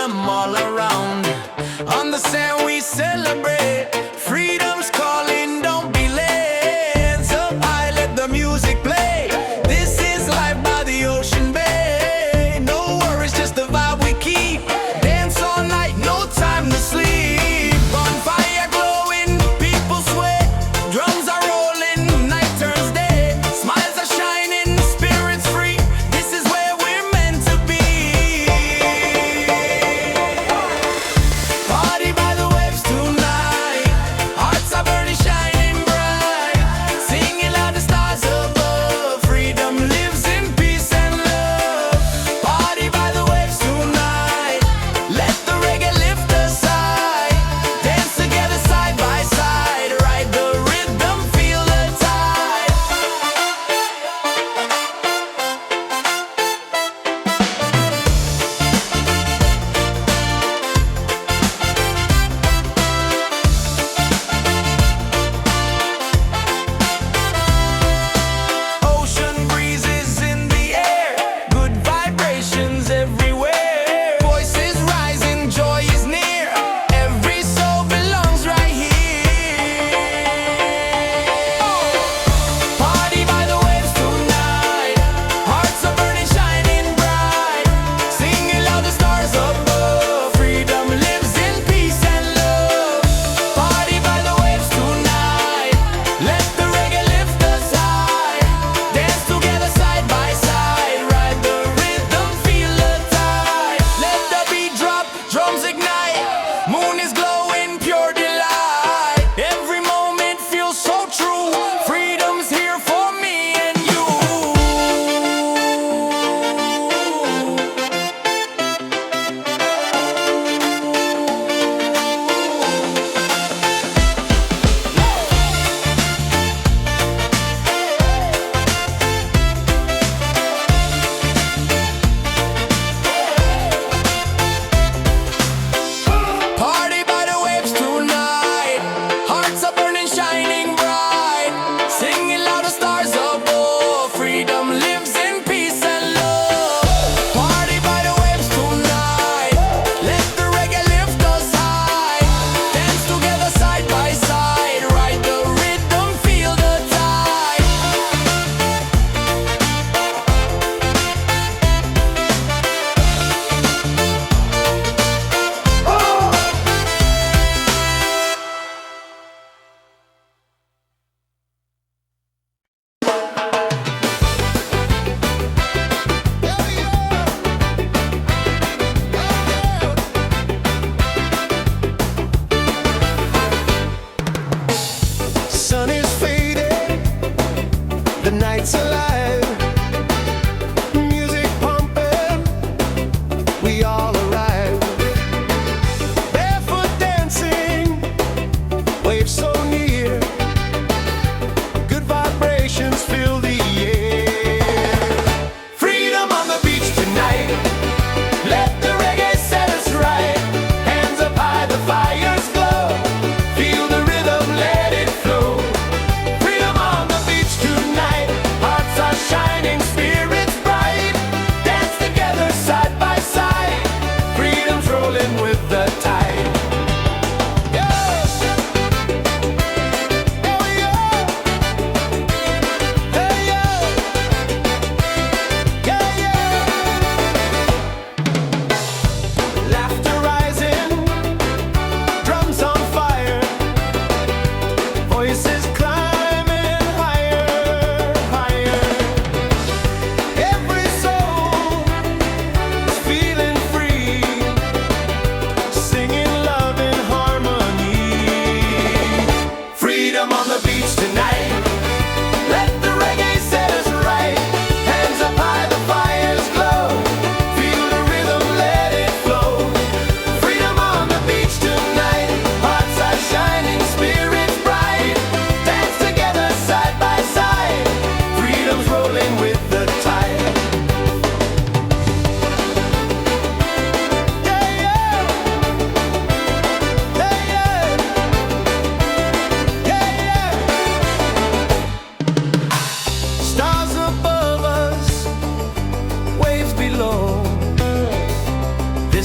freedom all around. On the sand we celebrate. Freedom's calling, don't be late. Hands up high, let the music play. This is life by the ocean bay. No worries, just the vibe we keep. Dance all night, no time to sleep. Bonfire glowing, people sweat. Drums are rolling, night turns day. Smiles are shining, spirits free. This is where we're meant to be. Party by the waves tonight.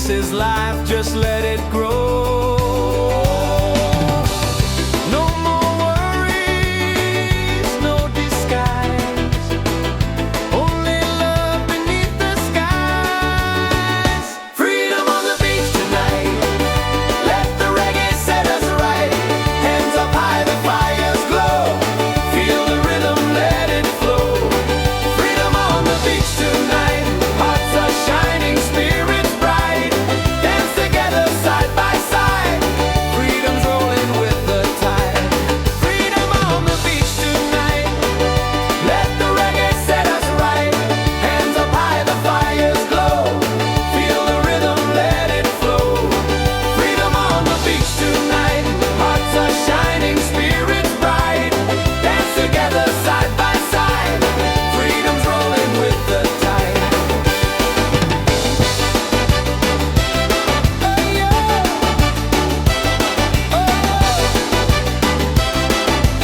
This is life, just let it grow. No more worries, no disguise, only love beneath the skies. Freedom on the beach tonight, let the reggae set us right. Hands up high, the fires glow, feel the rhythm, let it flow. Freedom on the beach tonight, hearts are shining, spirits bright. Dance together side by side, freedom's rolling with the tide. Freedom on the beach tonight, let the reggae set us right. Hands up high, the fires glow, feel the rhythm, let it flow. Freedom on the beach tonight, hearts are shining, spirits bright. Dance together side by side, freedom's rolling with the tide. Oh yeah, oh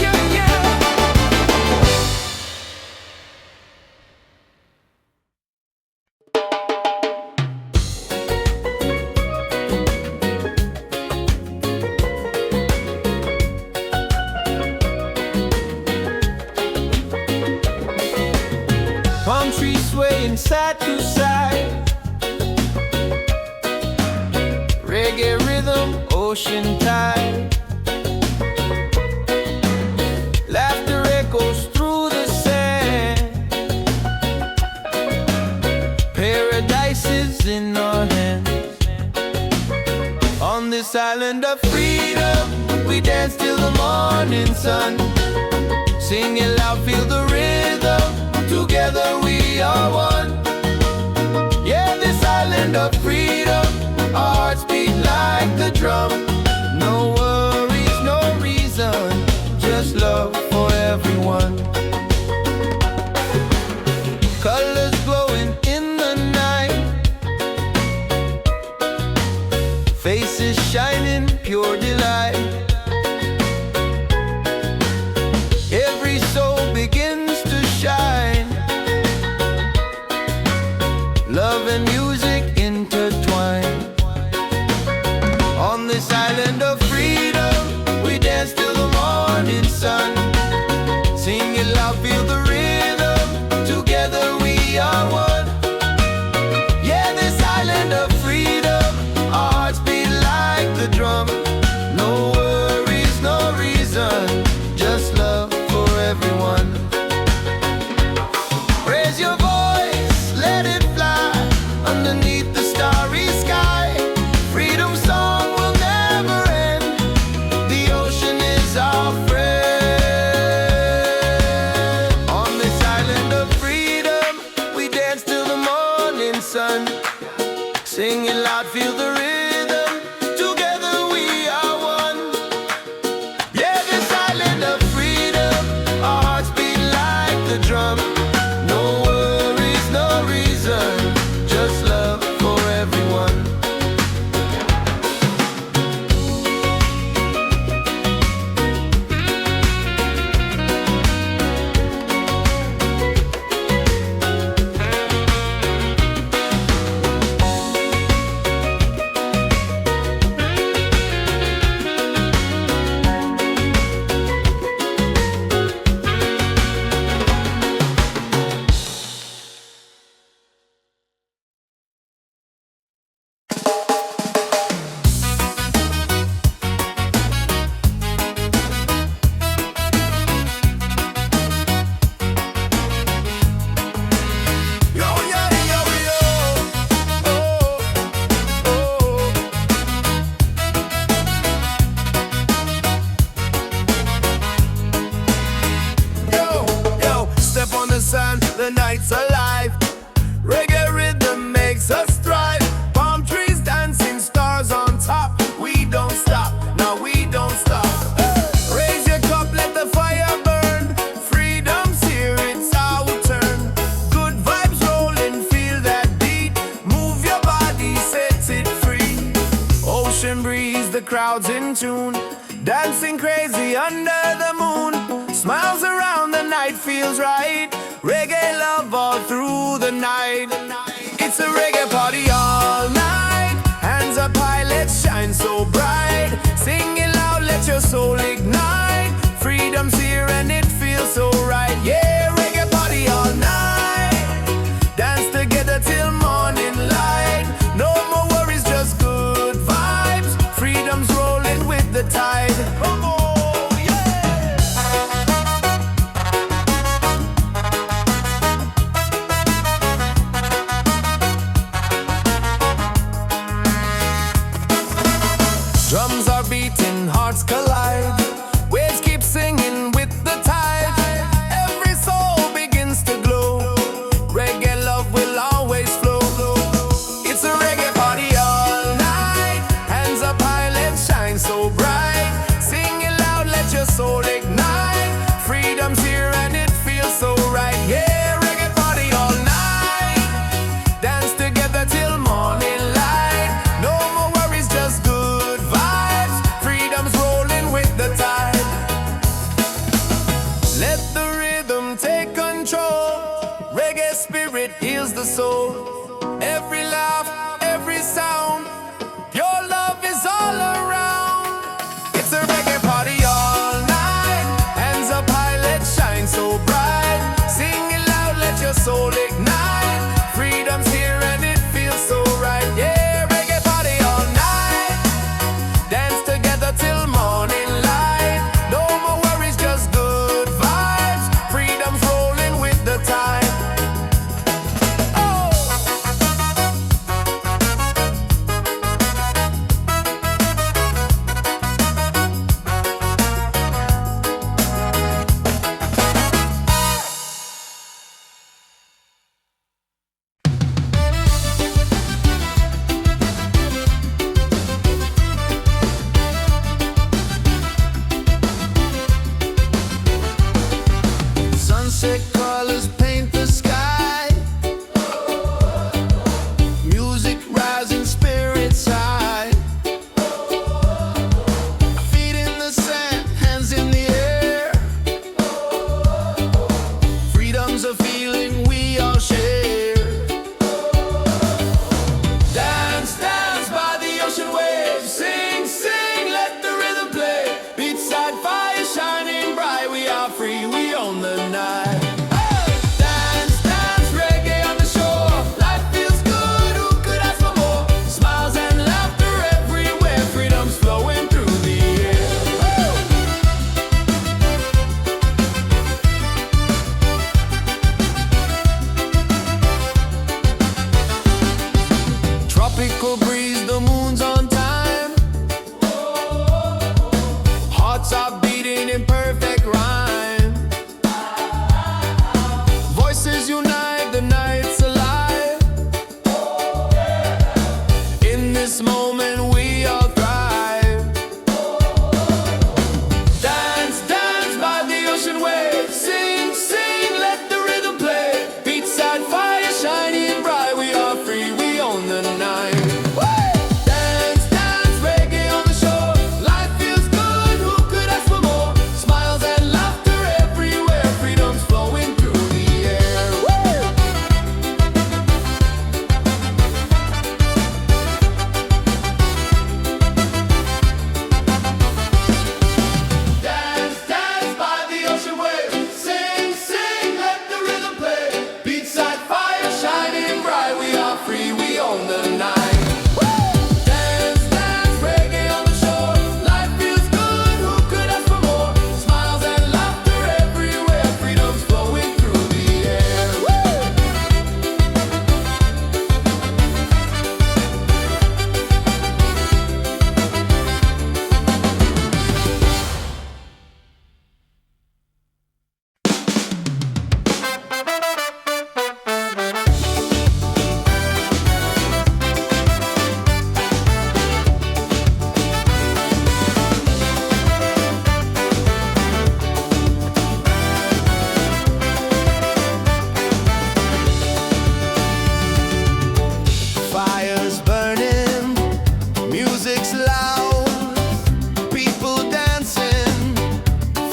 yeah, yeah. Palm trees swaying side to side, reggae rhythm, ocean tide. Laughter echoes through the sand. Paradise is in our hands. On this island of freedom, we dance till the morning sun. Sing it loud, feel the rhythm, together we are one. Yeah, this island of freedom, our hearts beat like the drum. No worries, no reason, just love for everyone. Colors glowing in the night, faces shining, pure delight. Every soul begins to shine, love and music intertwine. On this island of freedom, we dance till the morning sun. Sing it loud, feel the rhythm, together we are one. Yeah, this island of freedom, our hearts beat like the drum. No worries, no reason, just love for everyone. Raise your voice, let it fly underneath the starry sky. Freedom song will never end, the ocean is our friend. On this island of freedom, we dance till the morning sun. Sing it loud, feel the rhythm, together we are one. Yeah, this island of freedom, our hearts beat like the drum. No worries, no reason, just love for everyone. Yo, yeah, yo, yo. Oh, oh. Yo, yo, step on the sand, the night's alive. Reggae rhythm makes us thrive. Palm trees dancing, stars on top. We don't stop, no, we don't stop. Raise your cup, let the fire burn. Freedom's here, it's our turn. Good vibes rolling, feel that beat. Move your body, set it free. Ocean breeze, the crowd's in tune. Dancing crazy under the moon. Smiles around, the night feels right. Reggae love all through the night. It's a reggae party all night. Drums are beating, hearts collide. Waves keep singing with the tide. Every soul begins to glow. Reggae love will always flow. It's a reggae party all night. Hands up high, let's shine so bright. Sing it loud, let your soul ignite. Freedom's here and it feels so right. Yeah, reggae party all night. Dance together till morning light. No more worries, just good vibes. Freedom's rolling with the tide. Let the rhythm take control. Reggae spirit heals the soul. Every laugh, every sound, your love is all around. It's a reggae party all night. Hands up high, let's shine so bright. Sing it loud, let your soul ignite. Freedom's here and it feels so right. Yeah, reggae party all night. Dance together till morning light. No more worries, just good vibes. Freedom's rolling with the tide. Sunset colors paint the sky. Music rising, spirits high. Feet in the sand, hands in the air. Freedom's a feeling we all share. Dance, dance by the ocean waves. Sing, sing, let the rhythm play. Beachside fire shining bright. We are free, we own the night. Dance, dance, reggae on the shore. Life feels good, who could ask for more? Smiles and laughter everywhere. Freedom's flowing through the air. Tropical breeze, the moon's on time. Hearts are beating in perfect rhyme. Voices unite, the night's alive. In this moment we all thrive. Dance, dance by the ocean waves. Sing, sing, let the rhythm play. Beachside fire shining bright. We are free, we own the night. Dance, dance, reggae on the shore. Life feels good, who could ask for more? Smiles and laughter everywhere. Freedom's flowing through the air. Dance, dance by the ocean waves. Sing, sing, let the rhythm play. Beachside fire shining bright. We are free, we own the night. Dance, dance, reggae on the shore. Life feels good, who could ask for more? Smiles and laughter everywhere. Freedom's flowing through the air. Fire's burning, music's loud, people dancing,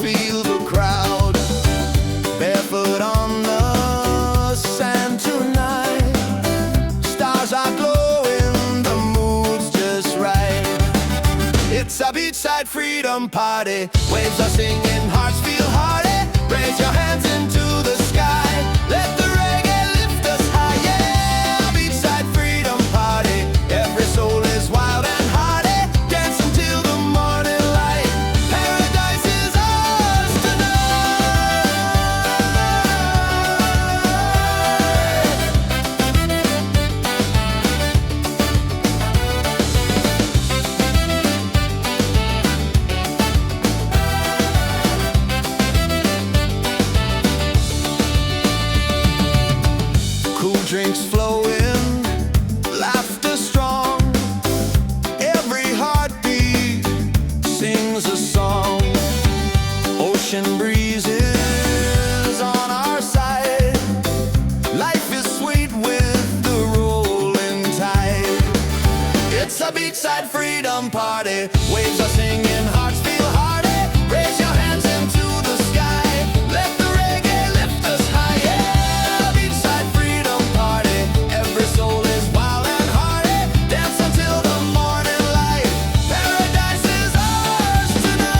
feel the crowd. Barefoot on the sand tonight, stars are glowing, the mood's just right. It's a beachside freedom party, waves are singing, hearts feel hearty. Raise your hands into the sky, let the reggae lift us high. Yeah, beachside freedom party, every soul is wild and hearty. Dance until the morning light, paradise is ours tonight. It's a beachside freedom party. Waves are singing, hearts feel hearty. Raise your hands into the sky. Let the reggae lift us high. Yeah, beachside freedom party. Every soul is wild and hearty. Dance until the morning light. Paradise is ours tonight.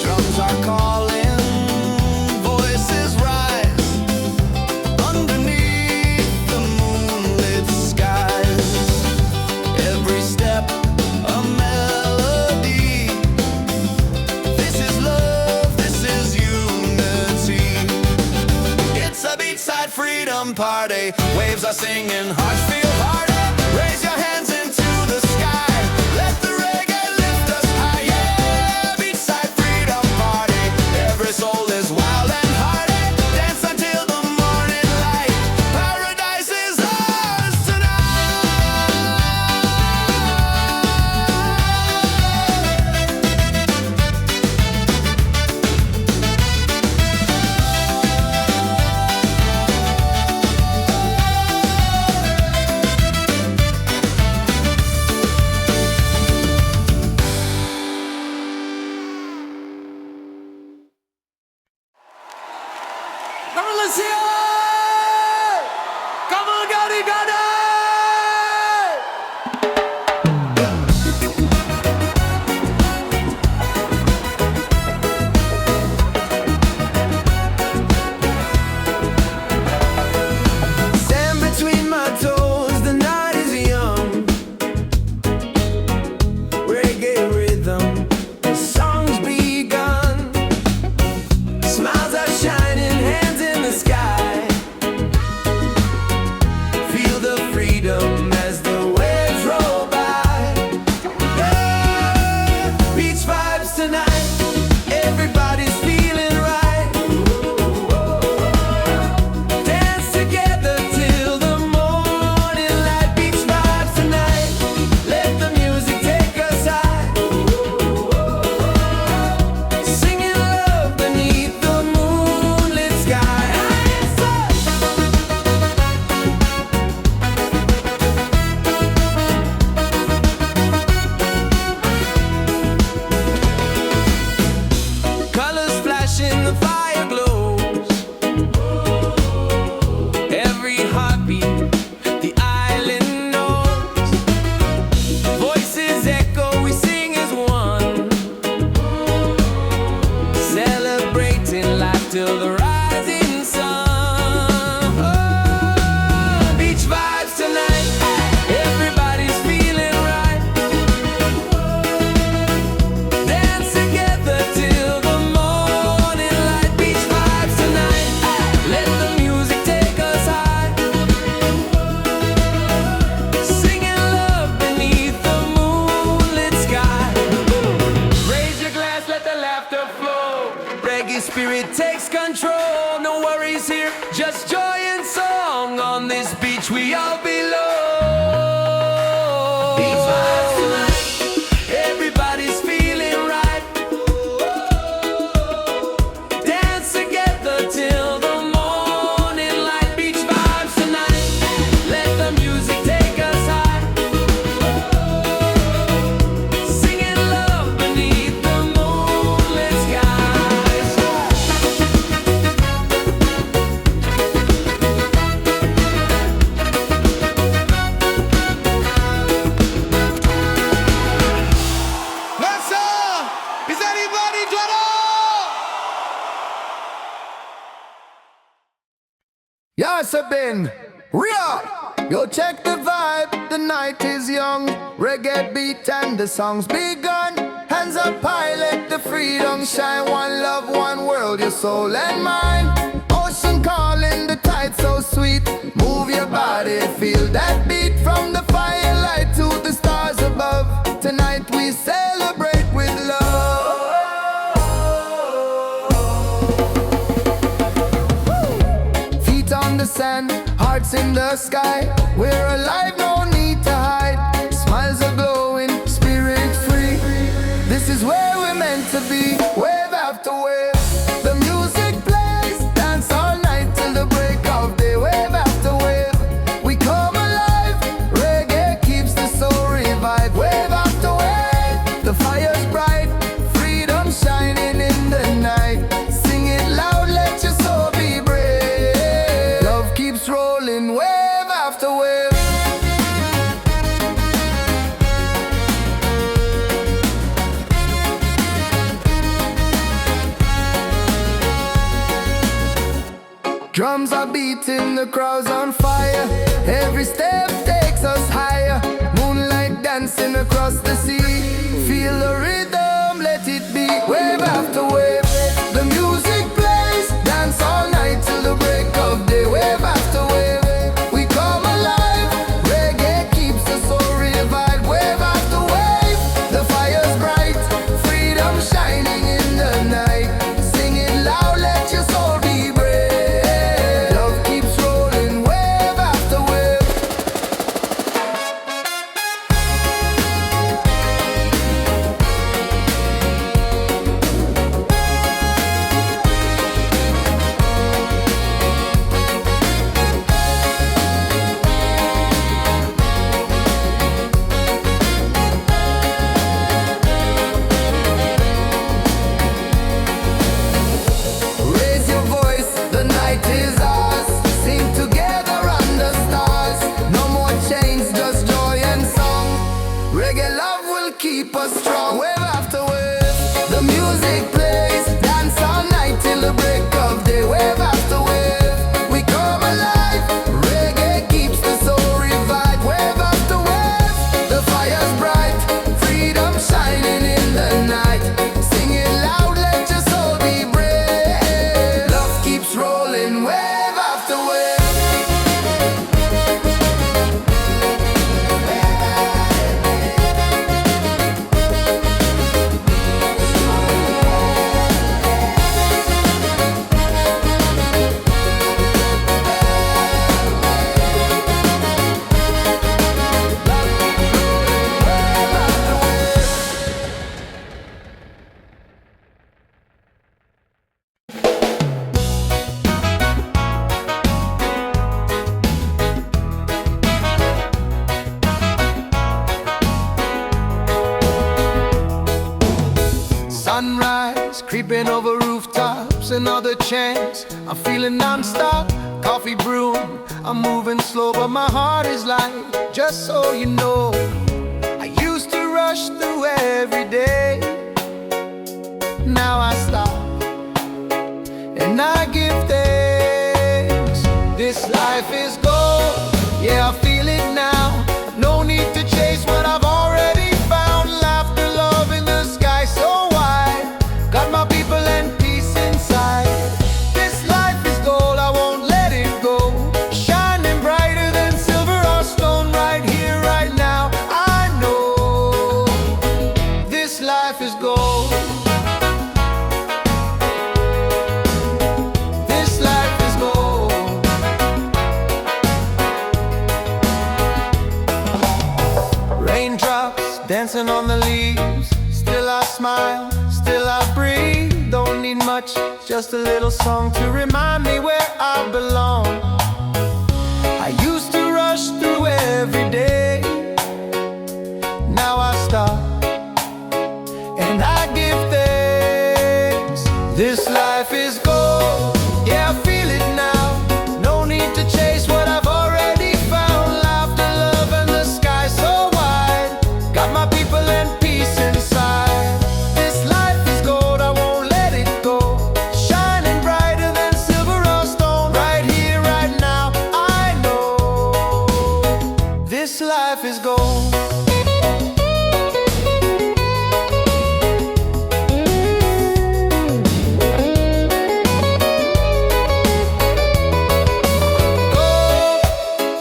Drums are calling, voices rise underneath the moonlit skies. Every step a melody. This is love, this is unity. It's a beachside freedom party. Waves are singing, hearts feel hearty. Raise your hands into the sky. Let the reggae lift us high. Yeah, beachside freedom party. Every soul is wild and hearty. Dance until the morning light. Paradise is ours Come on, let's hear it! Come on, Gotti, Gotti! Sand between my toes, the night is young. Reggae rhythm, the song's begun. Smiles are shining, hands in the sky. Feel the freedom as the waves roll by. Yeah, beach vibes tonight. Everybody's feeling right. Dance together till the morning light. Beach vibes tonight. Let the music take us high. Singing love beneath the moonlit sky. Colors flashing, the fire glows. Every heartbeat, the island knows. Voices echo, we sing as one. Celebrating life till the rising sun. Oh, beach vibes tonight. Everybody's feeling right. Dance together till the morning light. Beach vibes tonight. Let the music take us high. Singing love beneath the moonlit sky. Raise your glass, let the laughter flow. Reggae spirit takes control. No worries here, just joy and song. On this beach we all belong. Beach vibes tonight. Everybody's feeling right. Dance together till the morning light. Beach vibes tonight. Let the music take us high. Singing love beneath the moonlit skies. Rasta! Is anybody Jada? Yes, I've been real. Yo, check the vibe. The night is young. Reggae beat and the song's begun. Hands up high, let the freedom shine. One love, one world, your soul and mine. Ocean calling, the tide so sweet. Move your body, feel that beat. From the firelight to the stars above. Tonight we celebrate with love. Feet on the sand, hearts in the sky. We're alive, no need to hide. Smiles are glowing, spirit free. This is where we're meant to be. Wave after wave, Drums are beating, the crowd's on fire. Every step takes us higher. Moonlight dancing across the sea. Feel the rhythm, let it be. Wave after wave, the music plays. Dance all night till the break of day. Wave after wave, we come alive. Reggae keeps the soul revived. Wave after wave, the fire's bright. Freedom shining in the night. Sing it loud, let your soul be brave. Love keeps rolling, wave after wave. Raise your voice, the night is ours. Sing together under stars. No more chains, just joy and song. Reggae love will keep us strong. Wave after wave, the music plays. Dance all night till the break of day. Wave after wave, we come alive. Reggae keeps the soul revived. Wave after wave, the fire's bright. Freedom shining in the night. Sing it loud, let your soul be brave. Love keeps rolling, wave after wave. Sunrise, creeping over rooftops, another chance. I'm feeling non-stop, coffee brewing. I'm moving slow, but my heart is light. Just so you know, I used to rush through every day. Now I stop, and I give thanks. This life is gold, yeah, I feel it now. No need to chase what I've already found. Laughter, love in the sky so wide. Got my people and peace inside. This life is gold, I won't let it go. Shining brighter than silver or stone. Right here, right now, I know this life is gold. This life is gold. Raindrops dancing on the leaves. Still I smile, still I breathe. Don't need much, just a little song to remind me where I belong. I used to rush through every day. Now I stop, and I give thanks. This life is gold, yeah, I feel it now. No need to chase what I've already found. Laughter, love, and the sky so wide. Got my people and peace inside. This life is gold, I won't let it go. Shining brighter than silver or stone. Right here, right now, I know this life is gold.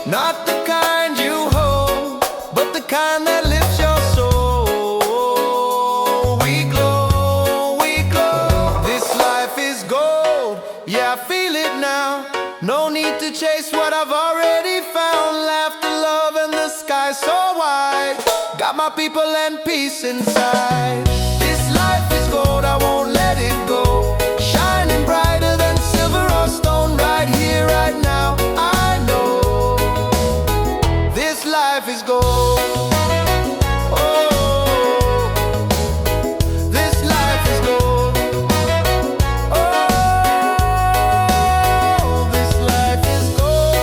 Not the kind you hold, but the kind that lifts your soul. We glow, we glow. This life is gold, yeah, I feel it now. No need to chase what I've already found. Laughter, love, and the sky so wide. Got my people and peace inside. This life is gold, I won't let it go. Shining brighter than silver or stone. Right here, right now, I know this life is gold. Oh, this life is gold. Oh, this life is gold.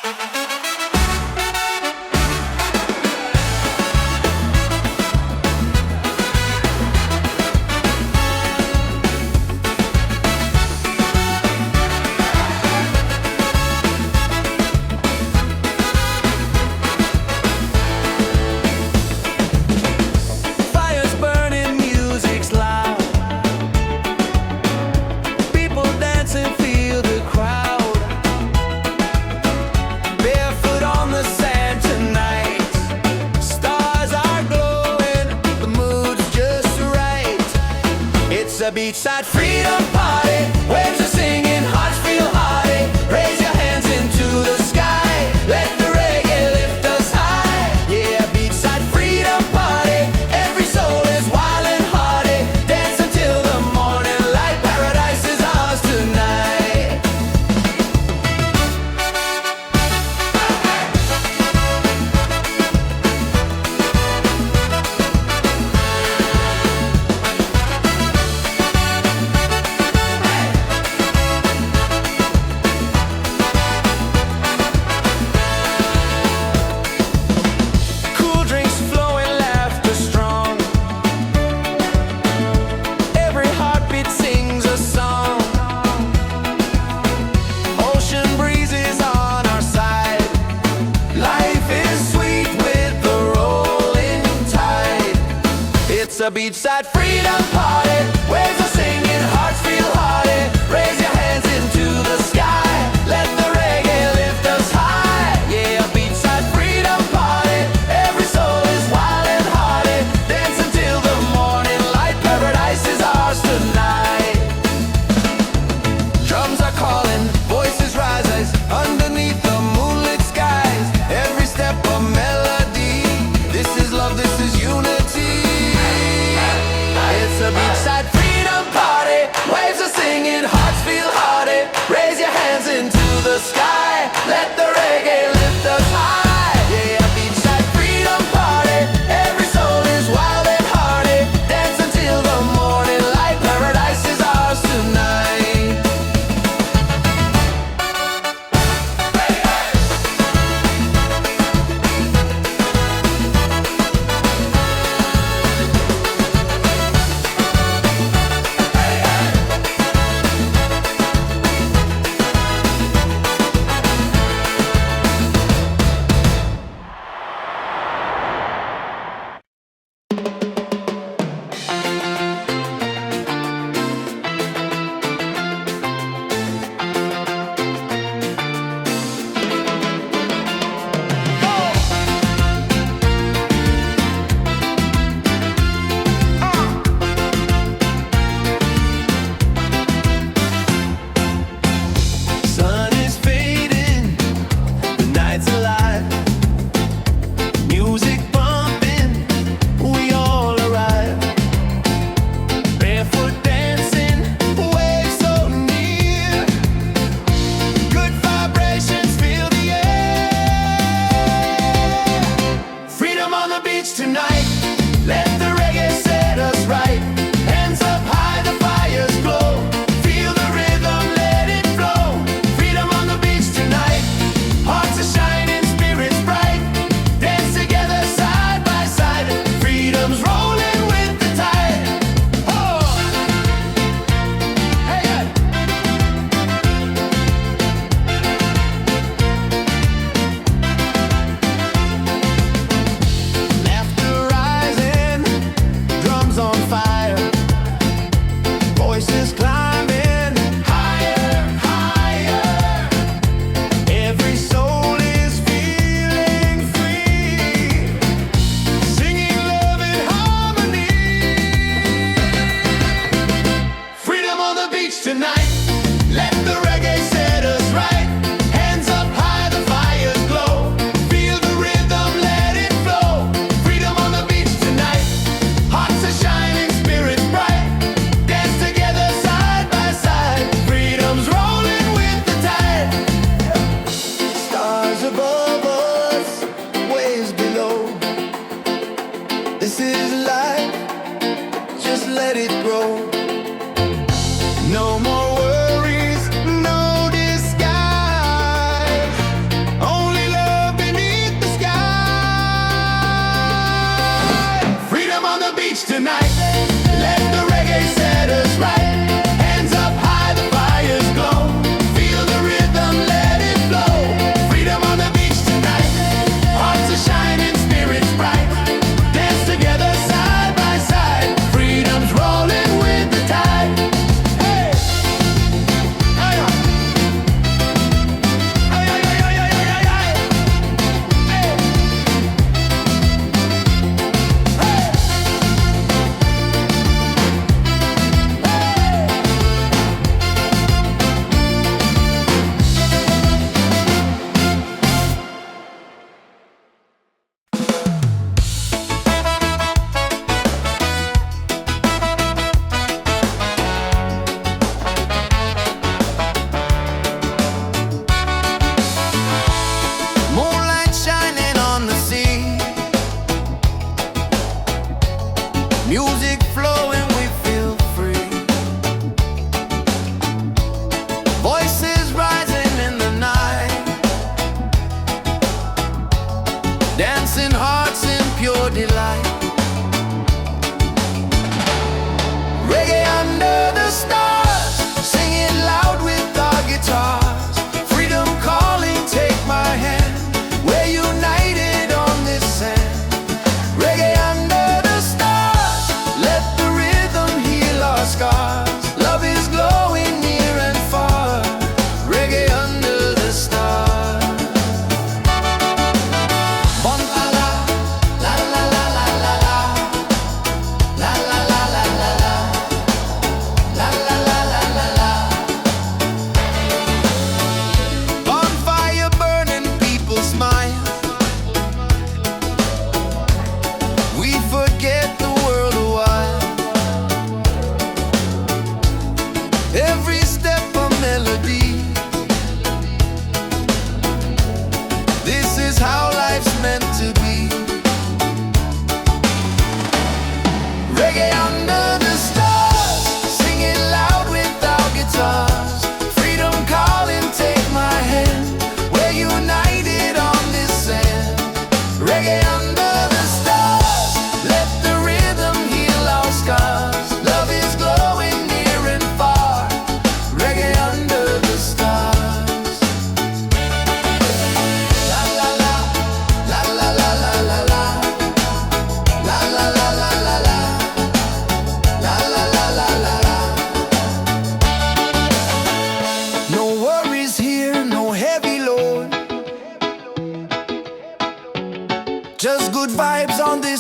Fires burning, music's loud. People dancing, feel the crowd. Barefoot on the sand tonight. Stars are glowing, the mood's just right. It's a beachside freedom party. Waves are singing, hearts feel hearty. Raise your hands into the sky. Let the reggae lift us high. Yeah, beachside freedom party. Every soul is wild and hearty. Dance until the morning light. Paradise is ours tonight. Cool drinks flowing, laughter strong. Every heartbeat sings a song. Ocean breezes on our side. Life is sweet with the rolling tide. It's a beachside freedom party. Waves are singing, hearts feel hearty. Raise your hands into the sky. Let the reggae lift us high. Yeah, a beachside freedom party. Every soul is wild and hearty. Dance until the morning light. Paradise is ours tonight. Drums are calling, voices rise underneath the moonlit skies. Every step a melody. This is love, this is unity. It's a beachside freedom party. Waves are singing, hearts feel hearty. Raise your hands into the sky. Let the reggae lift us high. Yeah, beachside freedom party. Every soul is wild and hearty. Dance until the morning light. Paradise is ours tonight. Sun is fading, the night's alive. Music bumping, we all arrive. Barefoot dancing, waves so near. Good vibrations fill the air. Freedom on the beach tonight. Let the reggae set us right. Hands up high, the fires glow. Feel the rhythm, let it flow. Freedom on the beach tonight. Hearts are shining, spirits bright. Dance together side by side. Freedom's rolling with the tide. Oh, hey, hey. Laughter rising, drums on fire. Voices climbing higher, higher. Every soul is feeling free, singing love in harmony. Freedom on the beach tonight. Let the reggae set us right. Hands up high, the fires glow. Feel the rhythm, let it flow. Freedom on the beach tonight. Hearts are shining, spirits bright. Dance together side by side. Freedom's rolling with the tide. Stars above us, waves below. This is life, just let it grow. No more worries, no disguise.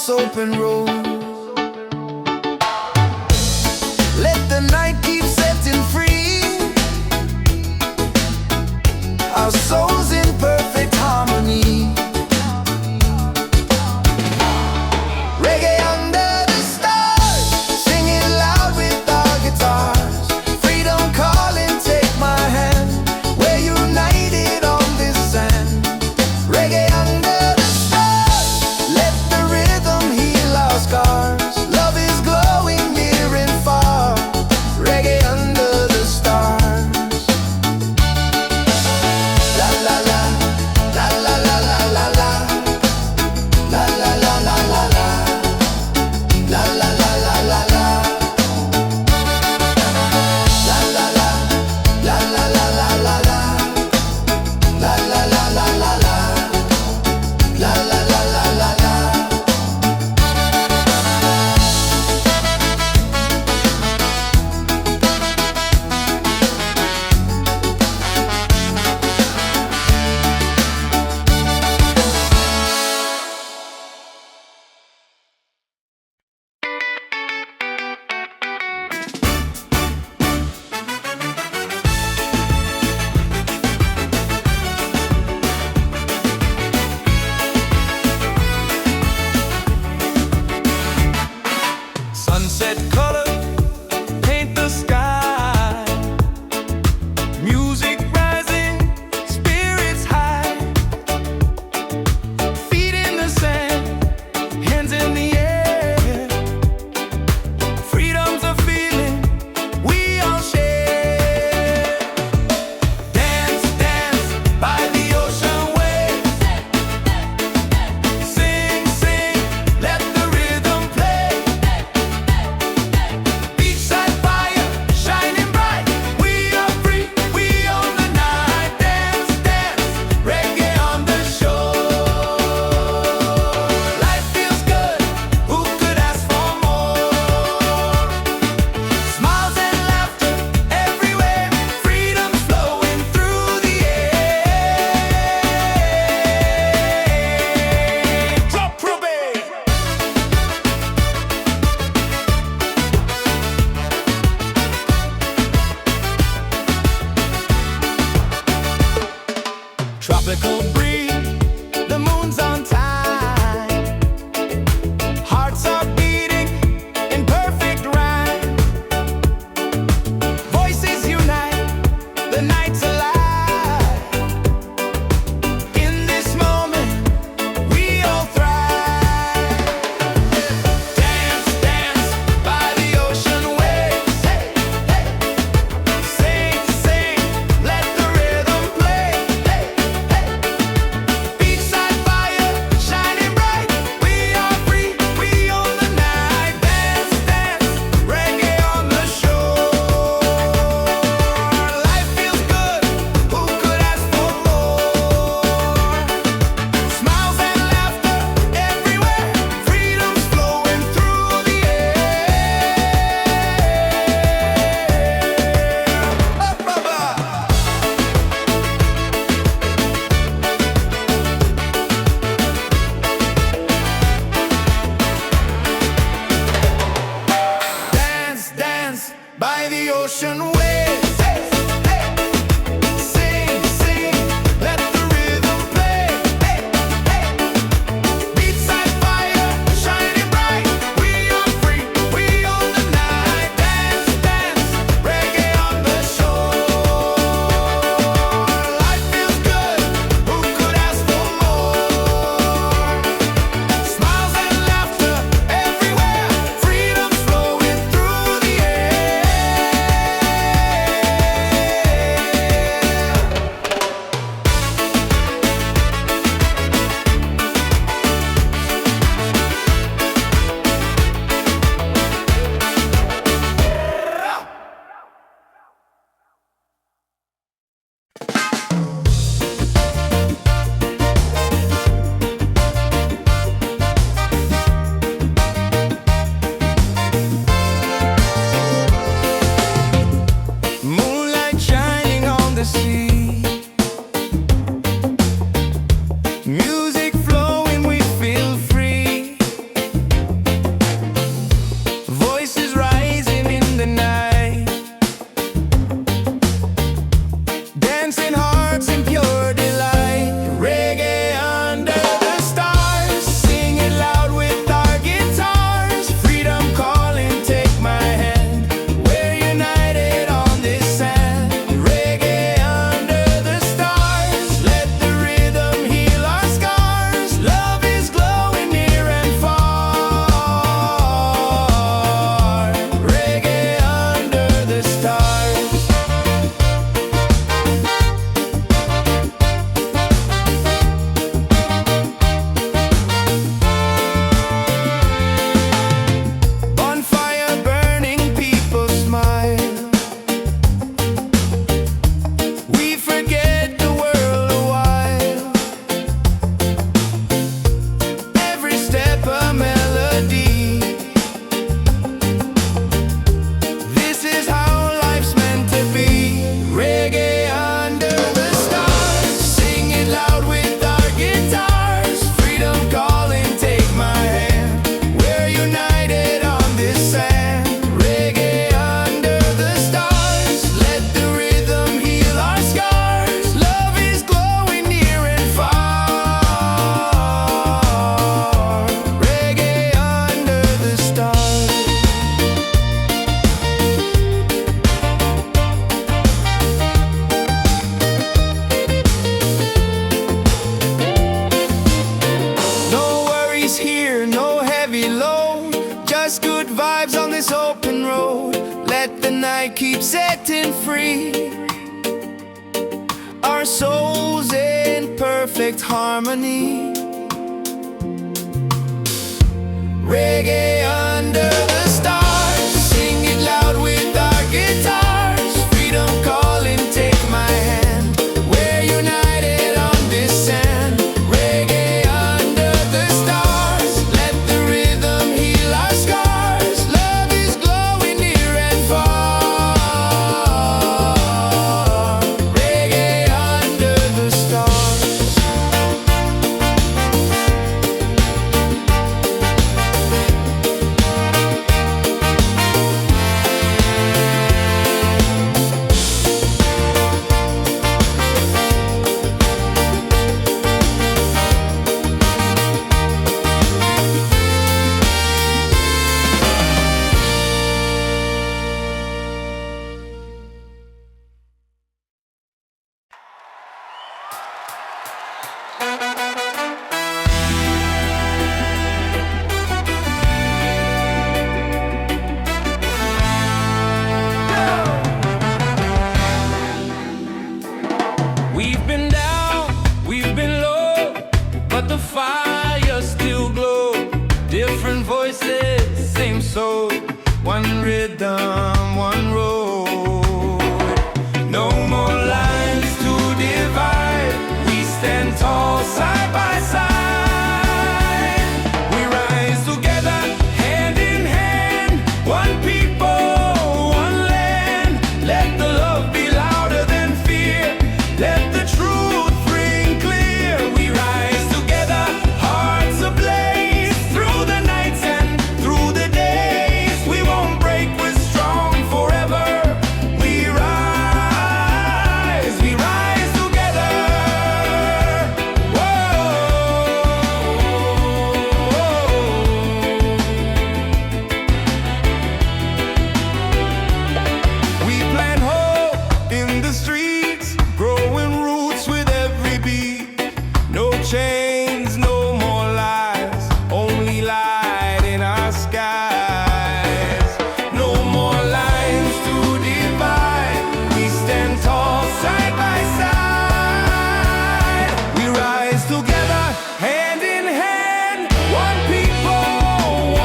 this open road. Let the night keep setting free, our souls in perfect harmony. Reggae under the stars, singing loud with our guitars. Freedom calling, take my hand, we're united on this sand. Reggae under the stars, let the rhythm heal our scars. Love is glowing near and far. Reggae under the stars. La la la, la la la la la la, la la la la la la, la la la la la la, la la la, la la la la la la, la la la la la la, la la la la la la. Sunset color paint the sky, music rising, spirits high, feet in the sand, hands in the air. Freedom's a feeling we all share. Dance, dance by the ocean waves. Sing, sing, let the rhythm play. Beachside fire, shining bright. We are free, we own the night. Dance, dance, reggae on the shore. Life feels good, who could ask for more? Smiles and laughter everywhere, freedom's flowing through the air. Drop probate. Tropical breeze, the moon's on time. Hearts are beating in perfect rhyme. Voices unite, the night's alive. In this moment, we all thrive. Dance, dance by the ocean waves. Hey, hey. Sing, sing, let the rhythm play. Hey, hey. Beachside fire, shining bright. We are free, we own the night. Dance, dance, reggae on the shore. Life feels good, who could ask for more? Smiles and laughter everywhere, freedom's flowing through the air. Up above. Dance, dance by the ocean waves. Hey, hey. Sing, sing, let the rhythm play. Hey, hey. Beachside fire, shining bright. We are free, we own the night. Dance, dance, reggae on the shore. Life feels good, who could ask for more? Smiles and laughter everywhere, freedom's flowing through the air. night keeps setting free our souls in perfect harmony. Reggae under the stars, sing it loud with our guitars. Freedom calling, take my hand. We're united on this sand. Reggae under the stars, let the rhythm heal our scars. Love is glowing near and far. Reggae under the stars. We've been down, we've been low, but the fire still glows. Different voices, same soul. One rhythm, one road. No more lines to divide. We stand tall side by side. We rise together, hand in hand. One people, one land. Let the love be louder than fear. Let the truth ring clear. We rise together, hearts ablaze. Through the nights and through the days, we won't break, we're strong forever. We rise together. We plant hope in the streets, growing roots with every beat. No chains, no more lies, only light in our skies. No more lines to divide. We stand tall side by side. We rise together, hand in hand. One people,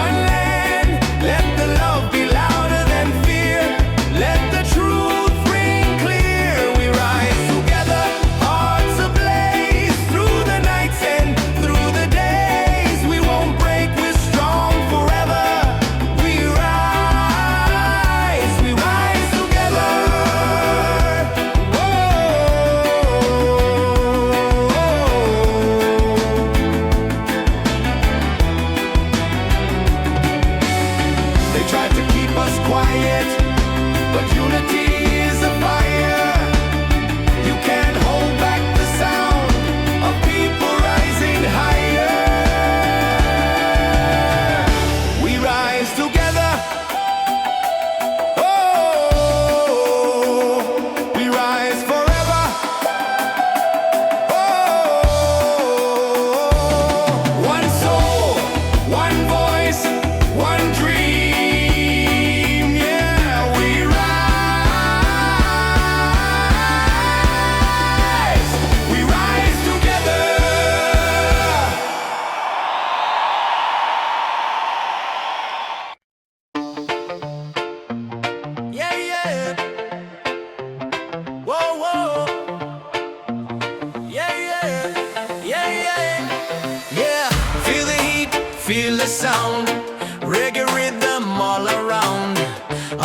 one land. Let the love be louder than fear. Let the truth ring clear. We rise together, hearts ablaze. Through the nights and through the days, we won't break, we're strong forever. We rise together. They tried to keep us quiet, but unity is a fire. You can't hold back the sound of people rising higher. We rise together. Oh, we rise forever. Oh, one soul, one voice, one dream. Yeah, we rise together. Yeah, yeah. Whoa, whoa. Yeah, yeah. Yeah, yeah. Yeah. Feel the heat, feel the sound. Reggae rhythm all around.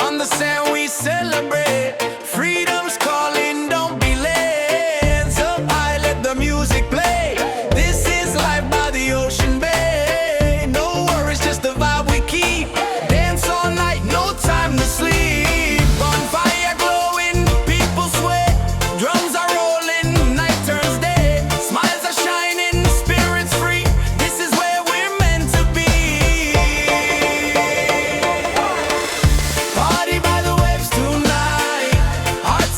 On the sand we celebrate. Freedom's calling, don't be late. Hands up high, let the music play. This is life by the ocean bay. No worries, just the vibe we keep. Dance all night, no time to sleep. Bonfire glowing, people sweat. Drums are rolling, night turns day. Smiles are shining, spirits free. This is where we're meant to be. Party by the waves tonight. Hearts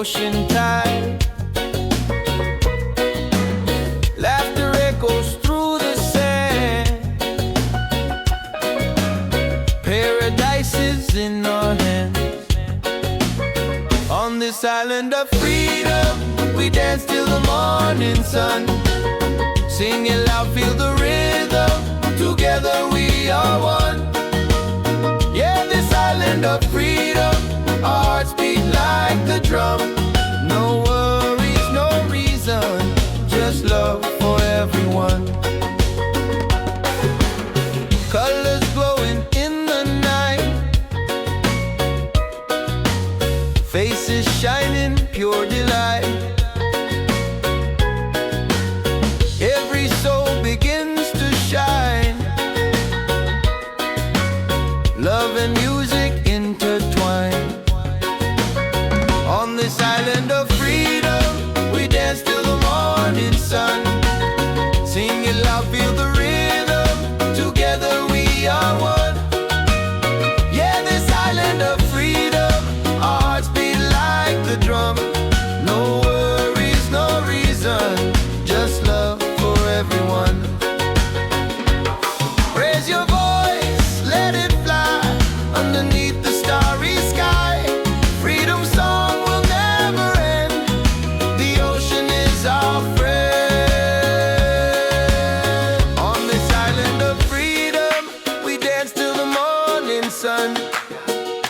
ocean tide. Laughter echoes through the sand. Paradise is in our hands. On this island of freedom, we dance till the morning sun. Sing it loud, feel the rhythm. Together we are one. Yeah, this island of freedom, our hearts beat like the drum. No worries, no reason, just love for everyone. Colors glowing in the night, faces shining, pure delight. Every soul begins to shine. Love and music intertwine. On this island of freedom, we dance till the morning sun. Sing it loud, feel the rhythm. Together we are one. Yeah, this island of freedom, our hearts beat like the drum. No worries, no reason, just love for everyone. Raise your voice, let it fly underneath the starry sky. Freedom song will never end. The ocean is our friend. On this island of freedom, we dance till the morning sun.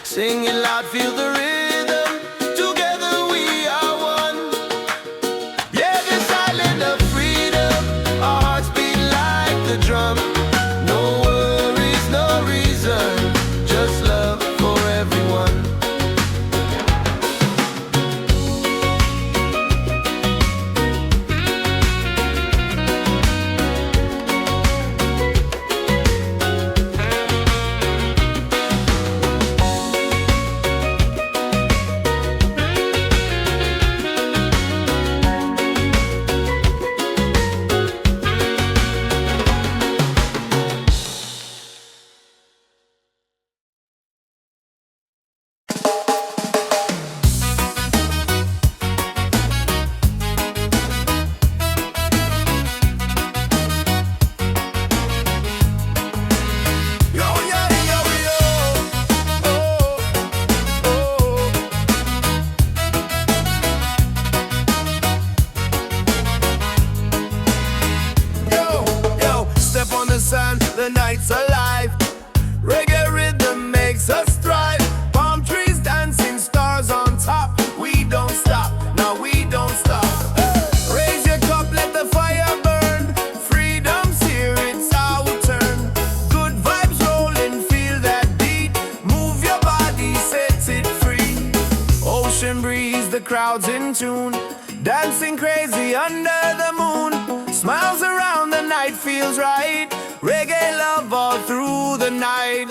Sing it loud, feel the rhythm. Together we are one. Yeah, this island of freedom, our hearts beat like the drum. No worries, no reason, just love for everyone. Yo, yeah, yo, yo. Oh, oh. Yo, yo, step on the sun, the night's alive. Reggae rhythm makes us thrive. Palm trees dancing, stars on top. We don't stop, no, we don't stop. Raise your cup, let the fire burn. Freedom's here, it's our turn. Good vibes rolling, feel that beat. Move your body, set it free. Ocean breeze, the crowd's in tune. Dancing crazy under the moon. Smiles around, the night feels right. Reggae love all through the night.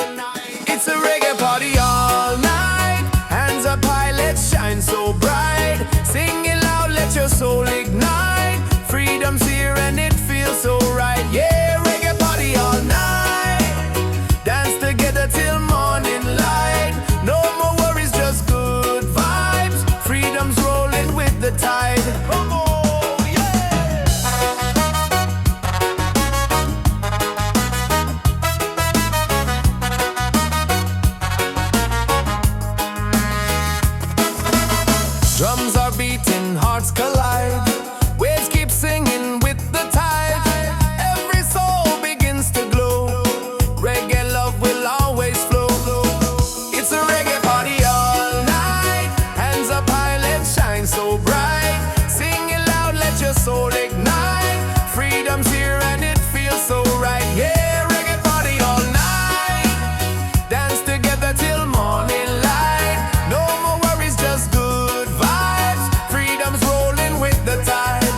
It's a reggae party all night. Hands up high, let's shine so bright. Sing it loud, let your soul ignite. Freedom's here and it feels so right. Yeah, reggae party all night. Dance together till morning light. No more worries, just good vibes. Freedom's rolling with the tide. Oh, yeah. Drums are beating, hearts collide. Waves keep singing with the tide. Every soul begins to glow. Reggae love will always flow. It's a reggae party all night. Hands up high, let's shine so bright. Sing it loud, let your soul ignite. Freedom's here and it feels so right. Yeah, reggae party all night. Dance together till morning light. No more worries, just good vibes. Freedom's rolling with the tide.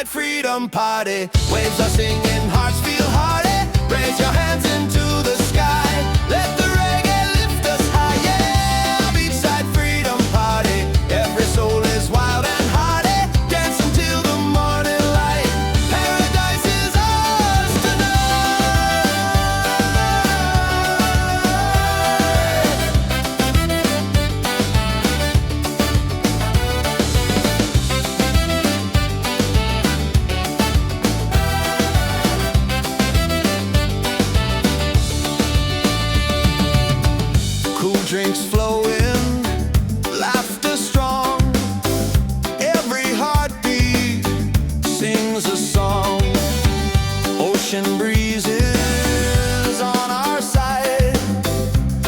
beachside freedom party. Waves are singing, hearts feel hearty. Raise your hands into the sky. Let the reggae lift us high. Yeah, beachside freedom party. Every soul is wild and hearty. Dance until the morning light. Paradise is ours drinks flowing, laughter strong. Every heartbeat sings a song. Ocean breezes on our side.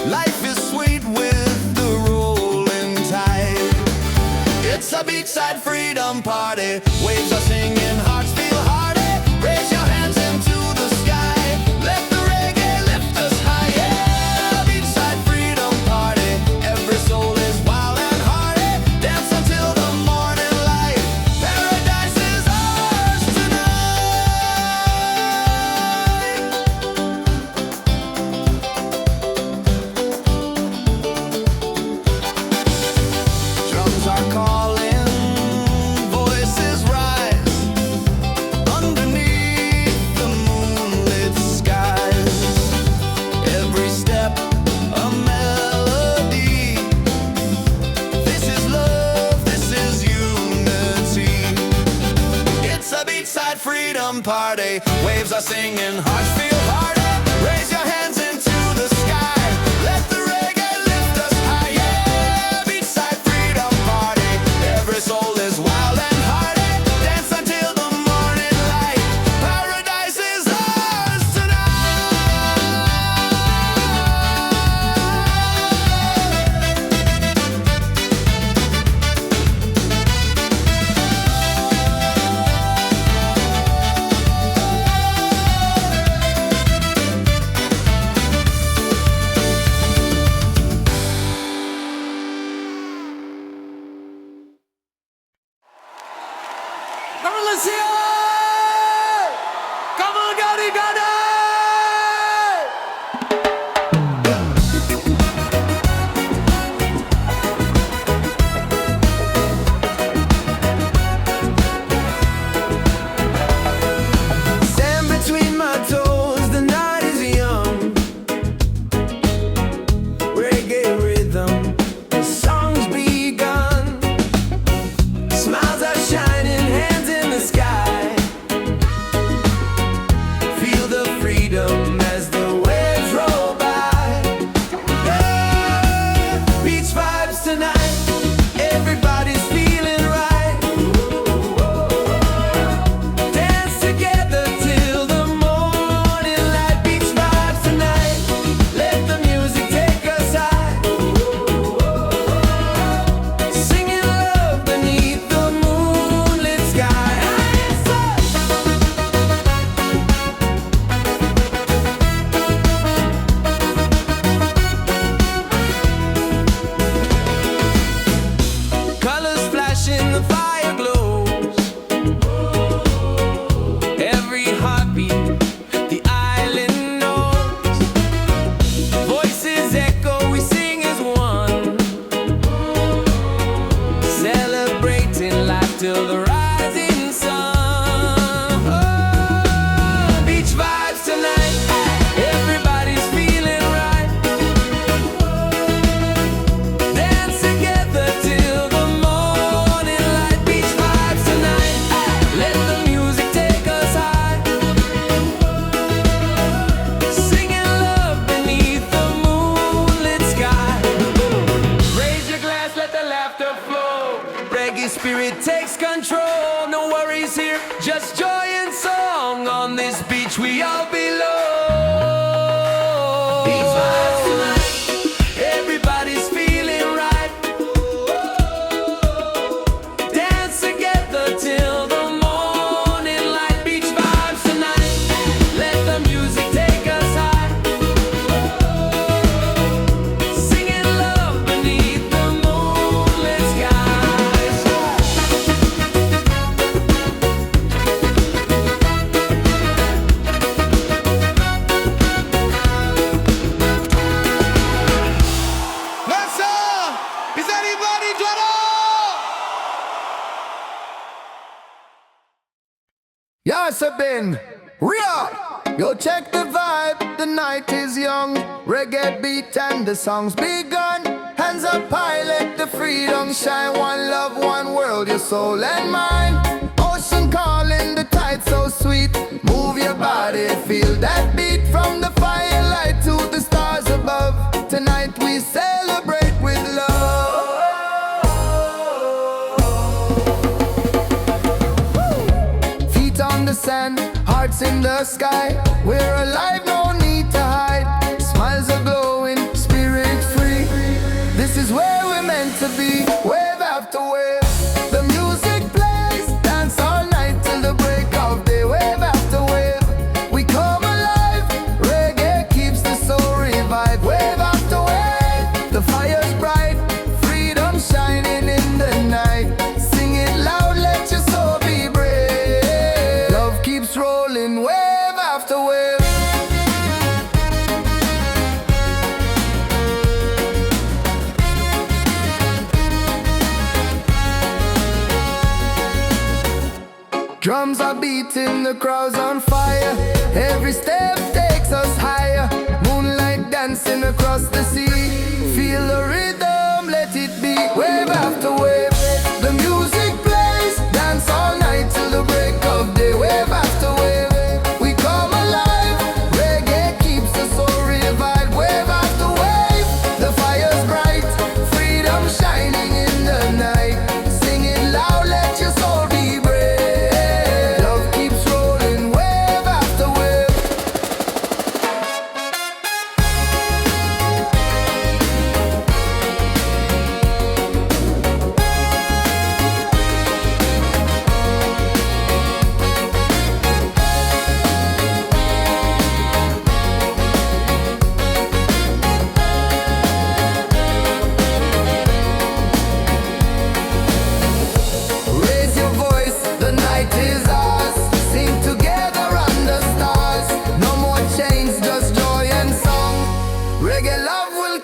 Life is sweet with the rolling tide. It's a beachside freedom party. Waves are singing, hearts feel hearty. Raise your hands into the sky. Let the reggae lift us high. Yeah, beachside freedom party. Every soul is wild and hearty. Dance until the morning light. Paradise is ours tonight. Drums are calling, voices rise underneath the moonlit skies. Every step a melody. This is love, this is unity. It's a beachside freedom party. Waves are singing, hearts feel hearty. Raise your hands into the sky. Let the reggae lift us high. Yeah, beachside freedom party. Every soul is wild and hearty. Dance until the morning light. Paradise is ours Come on, let's hear it! Come on, Gotti, Gotti! Sand between my toes, the night is young. Reggae rhythm, the song's begun. Smiles are shining, hands in the sky. Feel the freedom as the waves roll by. Yeah, beach vibes tonight. Everybody's feeling right. Dance together till the morning light. Beach vibes tonight. Let the music take us high. Singing love beneath the moonlit sky. Colors flashing, the fire glows. Every heartbeat, the island knows. Voices echo, we sing as one. Celebrating life till the rising sun. Oh, beach vibes tonight. Everybody's feeling right. Dance together till the morning light. Beach vibes tonight. Let the music take us high. Singing love beneath the moonlit sky. Raise your glass, let the laughter flow. Reggae spirit takes control. No worries here, just joy and song. On this beach we all belong. Beach vibes tonight. Everybody's feeling right. Dance together till the morning light. Beach vibes tonight. Let the music take us high. Singing love beneath the moonlit skies. Yes, I've been real. Yo, check the vibe, the night is young. Reggae beat and the song's begun. Hands up high, let the freedom shine. One love, one world, your soul and mind. Ocean calling, the tide so sweet. Move your body, feel that beat. From the firelight to the stars above. Tonight we celebrate with love. Feet on the sand, hearts in the sky. We're alive, no need to hide. Smiles are glowing, spirit free. This is where we're meant to be. Wave after wave, the music plays. Dance all night till the break of day. Wave after wave, we come alive. Reggae keeps the soul revived. Wave after wave, the fire's bright. Freedom shining in the night. Sing it loud, let your soul be brave. Love keeps rolling, wave after wave. Drums are beating, the crowd's on fire. Every step takes us higher. Moonlight dancing across the sea. Feel the rhythm, let it be. Wave after wave, the music plays. Dance all night till the break of day. Wave after wave, we come alive. Reggae keeps the soul revived. Wave after wave, the fire's bright. Freedom shining in the night. Sing it loud, let your soul be brave.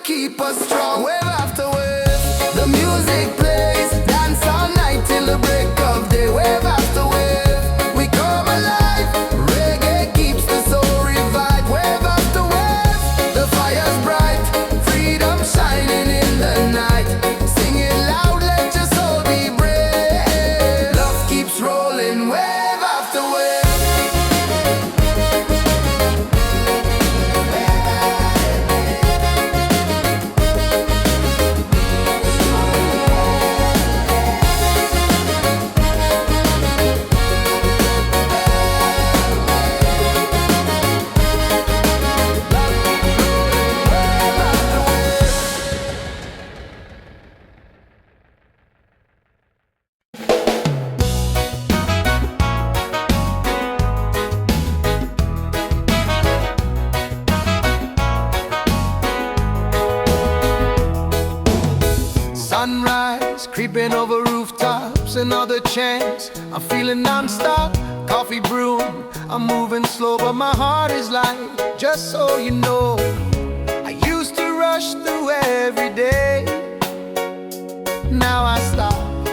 Keep us strong, wave after wave. The music plays, dance all night till the break of day. Wave after wave, we come alive. Reggae keeps the soul revived. Wave after wave, the fire's bright. Freedom shining in the night. Sing it loud, let your soul be brave. Love keeps rolling, wave after wave. Sunrise, creeping over rooftops, another chance. I'm feeling non-stop, coffee brewing. I'm moving slow, but my heart is light. Just so you know, I used to rush through every day. Now I stop,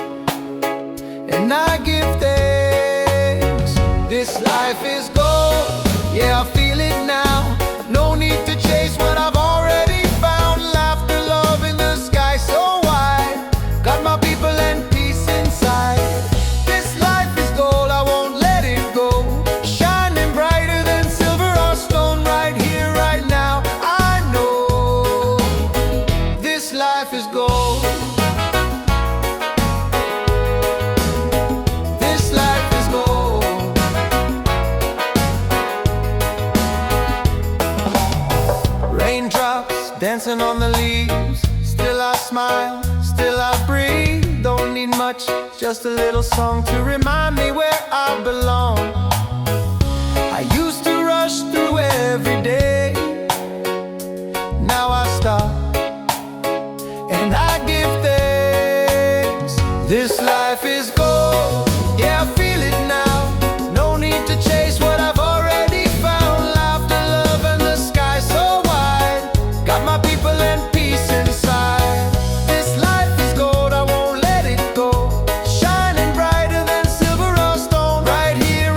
and I give thanks. This life is gold, yeah, I feel it now. No need to chase what I've already found. Laughter, love in the sky so wide. Got my people and peace inside. This life is gold, I won't let it go. Shining brighter than silver or stone. Right here, right now, I know this life is gold. This life is gold. Raindrops dancing on the leaves. Still I smile, still I breathe. Don't need much, just a little song to remind me where I belong. I used to rush through every day. Now I stop, and I give thanks. This life is gold, yeah, I feel it now. No need to chase what I've already found. Laughter, love, and the sky so wide. Got my people and peace inside. This life is gold, I won't let it go. Shining brighter than silver or stone. Right here,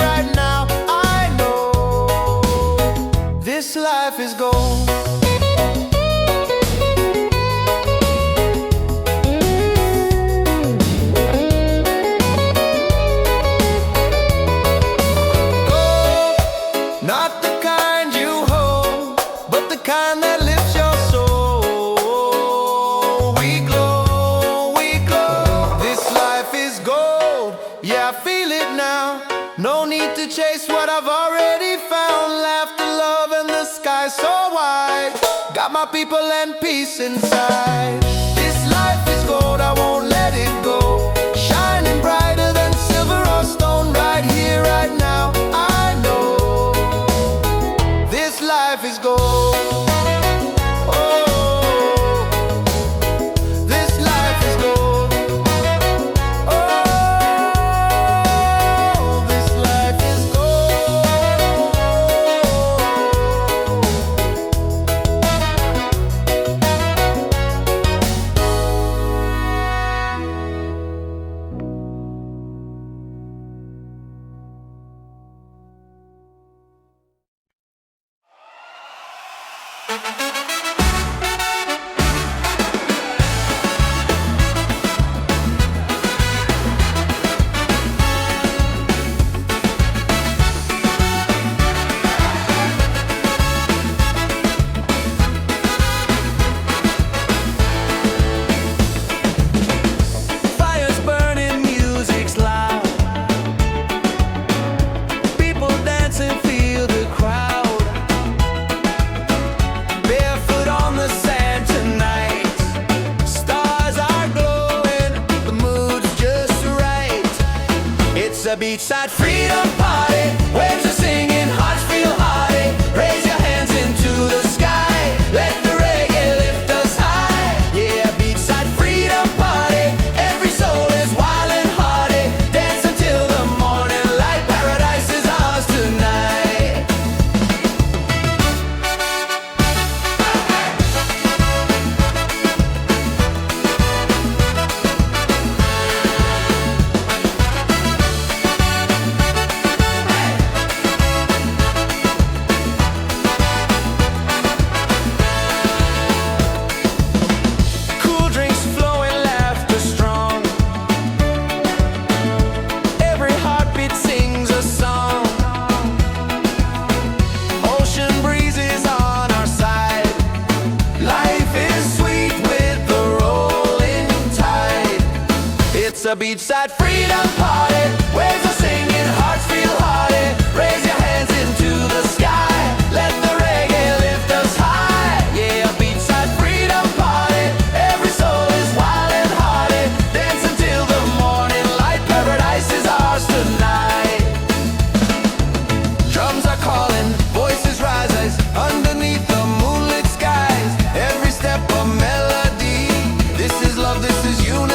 to chase what I've already found. Laughter, love, and the sky so wide. Got my people and peace inside. This life is gold, I won't let it go. Shining brighter than silver or stone. Right here, right now, I know this life is gold. Fire's burning, music's loud. People dancing, feel the crowd. Barefoot on the sand tonight. Stars are glowing, the mood's just right. It's a beachside freedom party. Waves are singing, hearts feel hearty. Raise your hands into the sky. Let the reggae lift us high. Yeah, beachside freedom party. Every soul is wild and hearty. Dance until the morning light. Paradise is ours tonight. Cool drinks flowing, laughter strong. Every heartbeat sings a song. Ocean breezes on our side. Life is sweet with the rolling tide. It's a beachside freedom party. Waves are singing, hearts feel hearty. Raise your hands into the sky. Let the reggae lift us high. Yeah, a beachside freedom party. Every soul is wild and hearty. Dance until the morning light. Paradise is ours tonight. Drums are calling, voices rise underneath the moonlit skies. Every step a melody. This is love, this is unity.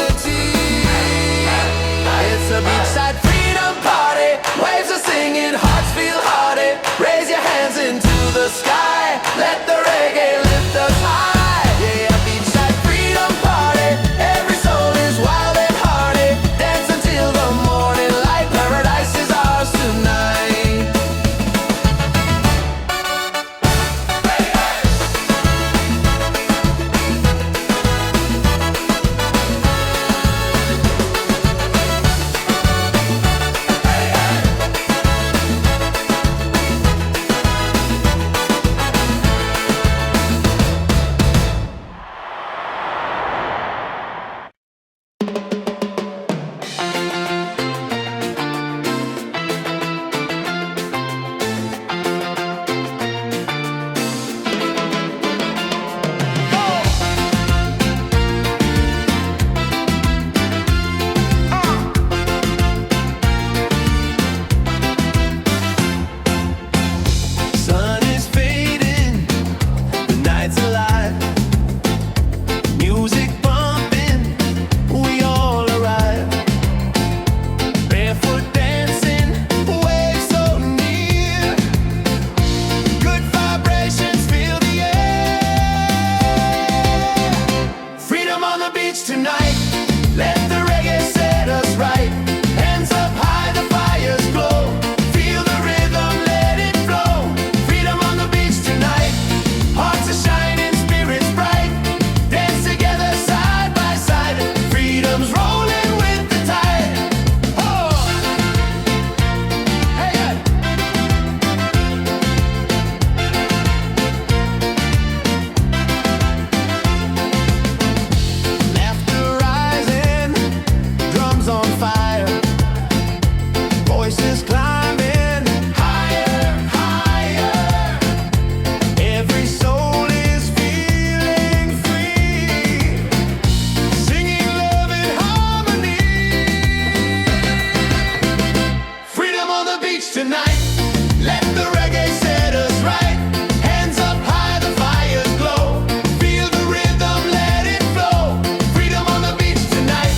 Let the reggae set us right. Hands up high, the fires glow. Feel the rhythm, let it flow. Freedom on the beach tonight.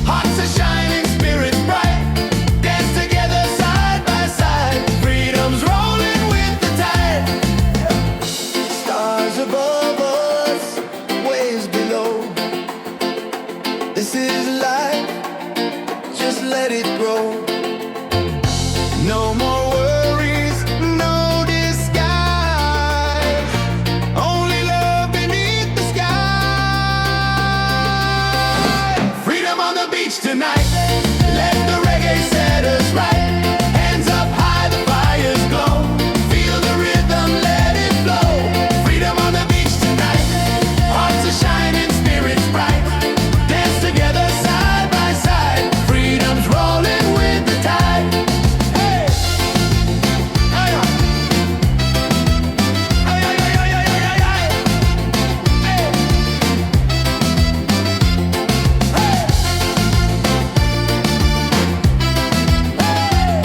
Hearts are shining, spirits bright. Dance together side by side. Freedom's rolling with the tide. Stars above us, waves below. This is life, just let it grow. No more worries, no disguise. Only love beneath the sky. Freedom on the beach tonight. Let the reggae set us right. Hands up high, the fires glow. Feel the rhythm, let it flow. Freedom on the beach tonight. Hearts are shining, spirits bright. Dance together side by side. Freedom's rolling with the tide. Hey! Hey! Hey! Hey!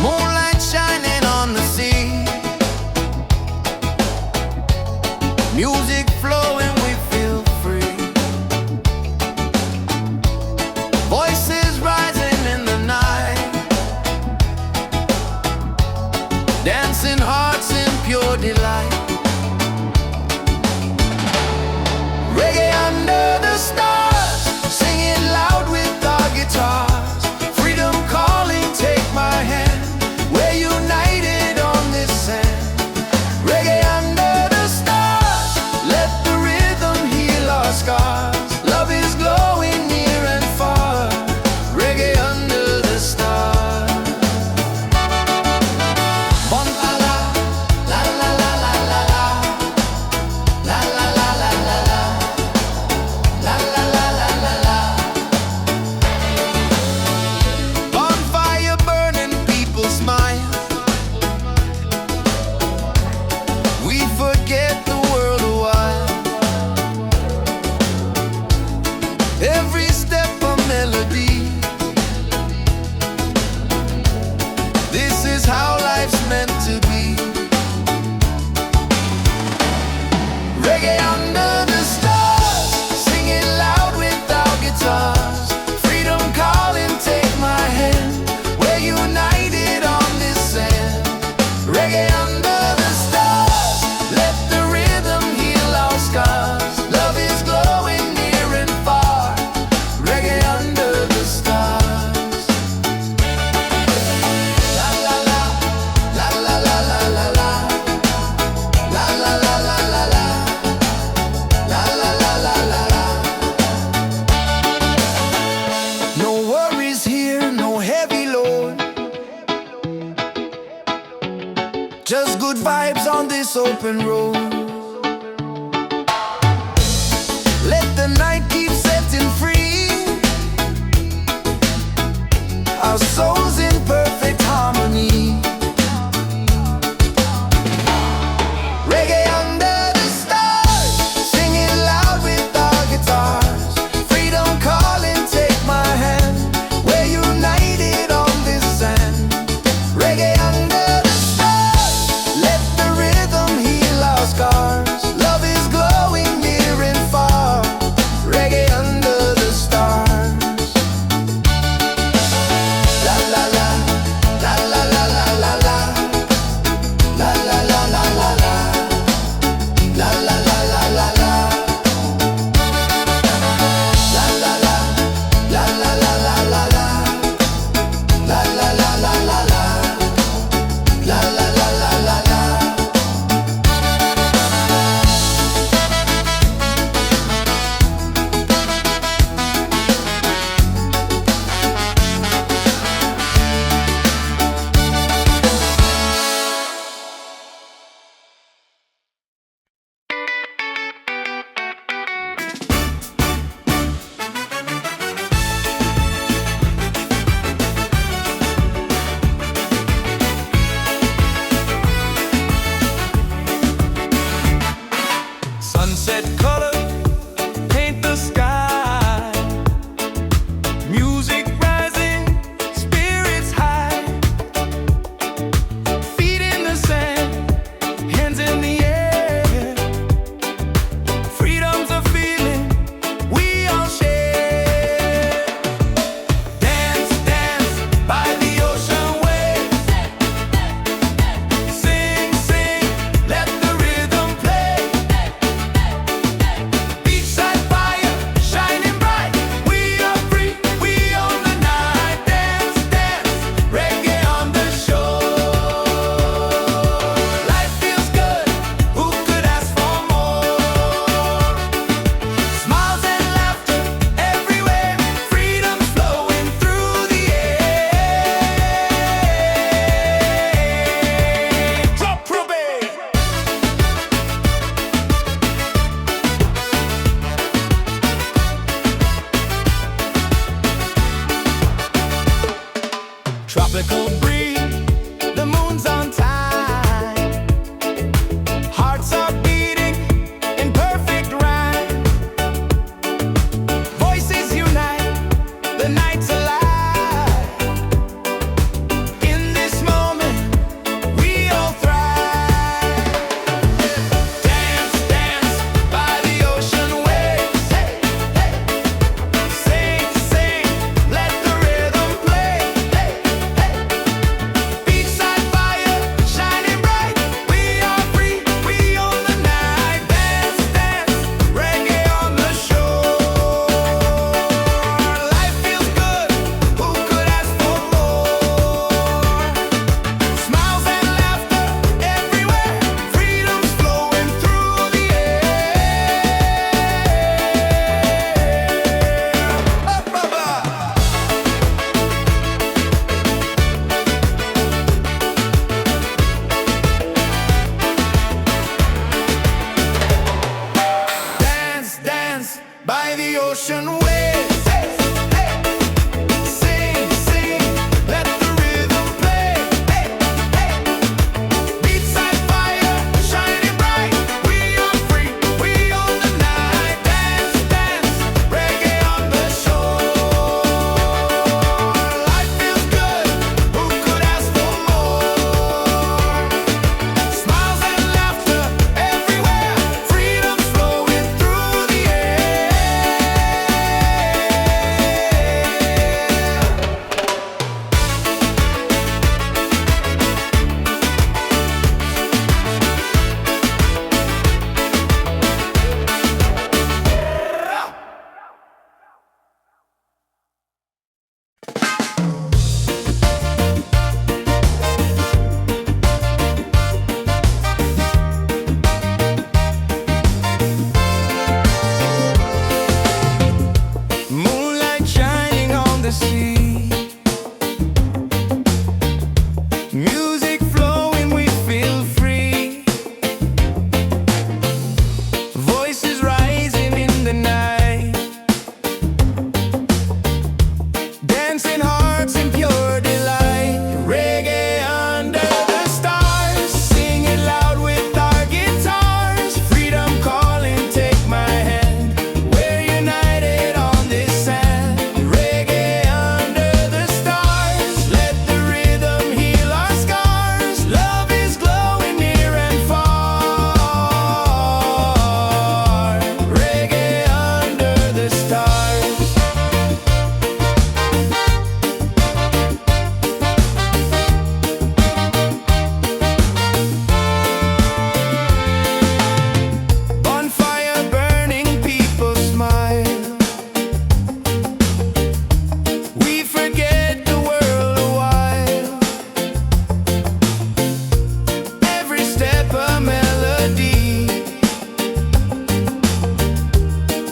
Moonlight shining on the sea. Music flowing, we feel free. Voices rising in the night. Dancing hearts in pure delight. Reggae under the stars, singing loud with our guitars. Freedom calling, take my hand. We're united on this sand. Reggae under the stars, let the rhythm heal our scars. Love is glowing near and far. Reggae under the stars. Bon la la, la la la la la la, la la la la la la, la la la la la la. Bonfire burning, people smile. We forget the world a while. Every step a melody. This is how life's meant to be. Reggae under the stars, singing loud with our guitars. Freedom calling, take my hand. We're united on this sand. Reggae under the stars, let the rhythm heal our scars. Love is glowing near and far. Reggae under the stars. La la la, la la la la la la, la la la la la la, la la la la la la. No worries here, no heavy load. Just good vibes on this open road. Let the night keep setting free. Our souls in perfect harmony. Reggae under the stars, singing loud with our guitars. Freedom calling, take my hand. We're united on this sand. Reggae under the stars, let the rhythm heal our scars. tropical breeze, the moon's on time. Hearts are beating in perfect rhyme. Voices unite, the night's alive. In this moment, we all thrive. Dance, dance by the ocean waves. Hey, hey. Sing, sing, let the rhythm play. Hey, hey. Beachside fire shining bright. We are free, we own the night. Dance, dance, reggae on the shore. Life feels good, who could ask for more? Smiles and laughter everywhere, freedom's flowing through the air. Up above. Dance, dance by the ocean waves. Hey, hey. Sing, sing, let the rhythm play. Hey, hey. Beachside fire shining bright. We are free, we own the night. Dance, dance, reggae on the shore. Life feels good, who could ask for more? Smiles and laughter everywhere, freedom's flowing through the air. Moonlight shining on the sea, music flowing, we feel free. Voices rising in the night, dancing hearts in pure delight. Reggae under the stars, sing it loud with our guitars. Freedom calling, take my hand. We're united on this sand. Reggae under the stars, let the rhythm heal our scars. Love is glowing near and far. Reggae under the stars. Bonfire burning, people smile. We forget the world a while. Every step a melody.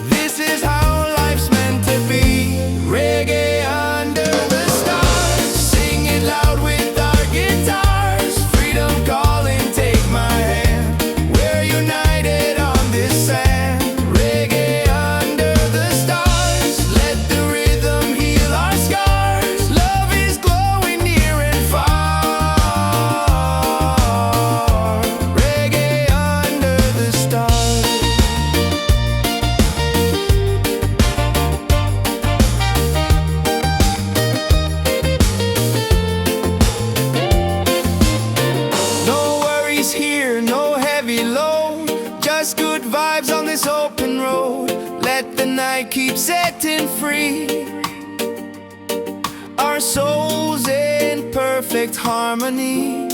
This is how life's meant to be. Reggae under the stars, sing it loud with our guitars. Freedom calling, take my hand. We're united on this sand. Reggae under the stars, let the rhythm heal our scars. Love is glowing near and far. Reggae under the stars. No worries here, no heavy load, just good vibes on this open road. Let the night keep setting free, our souls in perfect harmony.